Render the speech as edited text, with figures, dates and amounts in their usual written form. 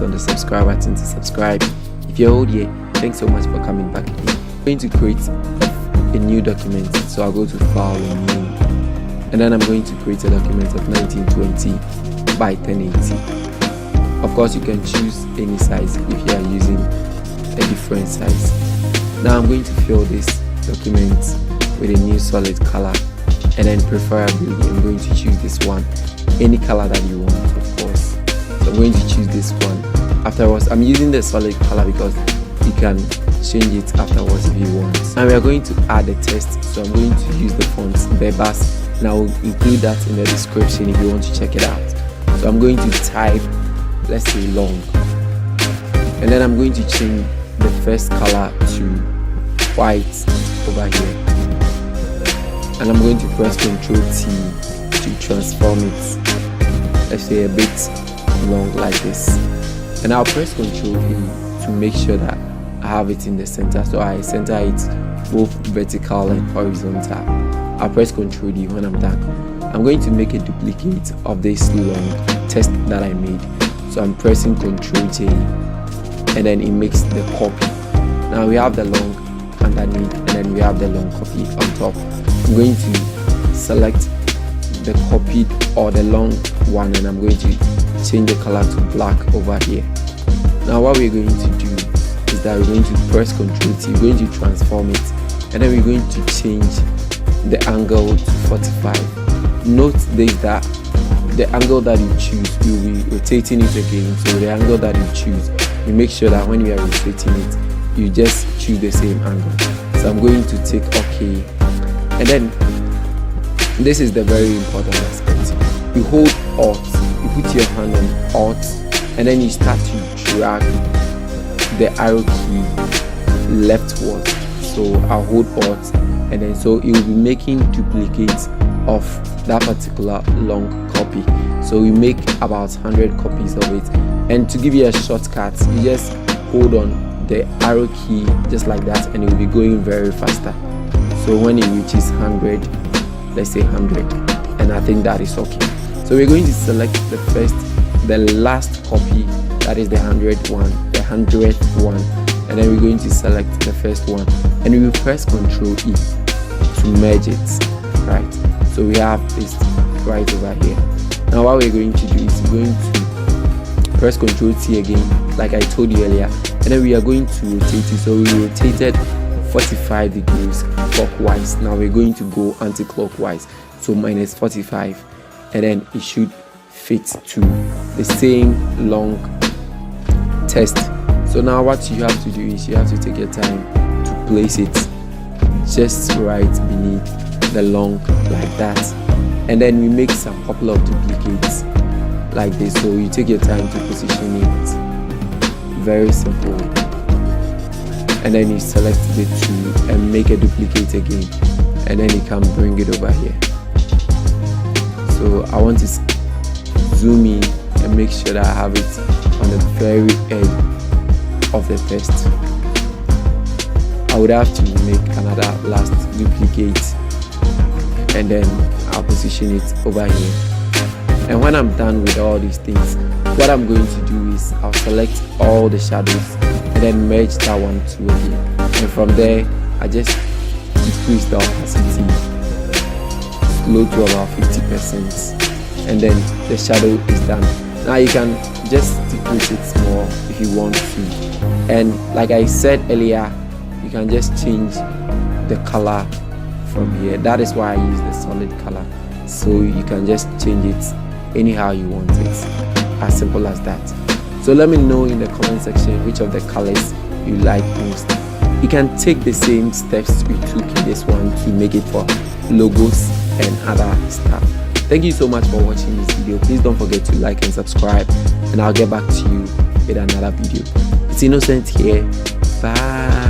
on the subscribe button to subscribe. If you're old here, thanks so much for coming back again. I'm going to create a new document, so I'll go to File and New, and then I'm going to create a document of 1920 by 1080. Of course, you can choose any size if you are using a different size. Now I'm going to fill this document with a new solid color, and then preferably I'm going to choose this one, any color that you want, of course. So I'm going to choose this one. Afterwards, I'm using the solid color because you can change it afterwards if you want. And we are going to add a text, so I'm going to use the font Bebas, and I will include that in the description if you want to check it out. So I'm going to type, let's say, long, and then I'm going to change the first color to white over here, and I'm going to press Ctrl T to transform it, let's say a bit long like this, and I'll press Ctrl E to make sure that I have it in the center, so I center it both vertical and horizontal. I'll press Ctrl D when I'm done. I'm going to make a duplicate of this long text that I made, so I'm pressing Ctrl J, and then it makes the copy. Now we have the long underneath, and then we have the long copy on top. I'm going to select the copied or the long one, and I'm going to change the color to black over here. Now what we're going to do is that we're going to press Ctrl T, we're going to transform it, and then we're going to change the angle to 45. Note this, that the angle that you choose, you'll be rotating it again, so the angle that you choose, you make sure that when you are rotating it, you just choose the same angle. So I'm going to take OK, and then this is the very important aspect. You hold Alt, you put your hand on Alt, and then you start to drag the arrow key leftward. So I'll hold Alt, and then so it will be making duplicates of that particular long copy. So we make about 100 copies of it, and to give you a shortcut, you just hold on the arrow key just like that, and it will be going very faster. So when it reaches 100, let's say 100, and I think that is okay. So we're going to select the last copy, that is the 100th one, and then we're going to select the first one, and we will press Ctrl E to merge it, right? So we have this right over here. Now what we're going to do is we're going to press Ctrl T again, like I told you earlier, and then we are going to rotate it. So we rotated 45 degrees clockwise. Now we're going to go anti-clockwise, so minus 45, and then it should fit to the same long text. So now what you have to do is you have to take your time to place it just right beneath the long like that, and then we make some couple of duplicates like this. So you take your time to position it, very simple, and then you select the two and make a duplicate again, and then you can bring it over here. So I want to zoom in and make sure that I have it on the very edge of the text. I would have to make another last duplicate, and then I'll position it over here. And when I'm done with all these things, what I'm going to do is I'll select all the shadows and then merge that one to here, and from there I just decrease the opacity slow to about 50%, and then the shadow is done. Now you can just decrease it more if you want to, and like I said earlier, you can just change the color from here. That is why I use the solid color, so you can just change it anyhow you want it, as simple as that. So let me know in the comment section which of the colors you like most. You can take the same steps we took in this one to make it for logos and other stuff. Thank you so much for watching this video. Please don't forget to like and subscribe, and I'll get back to you with another video. It's Innocent here. Bye.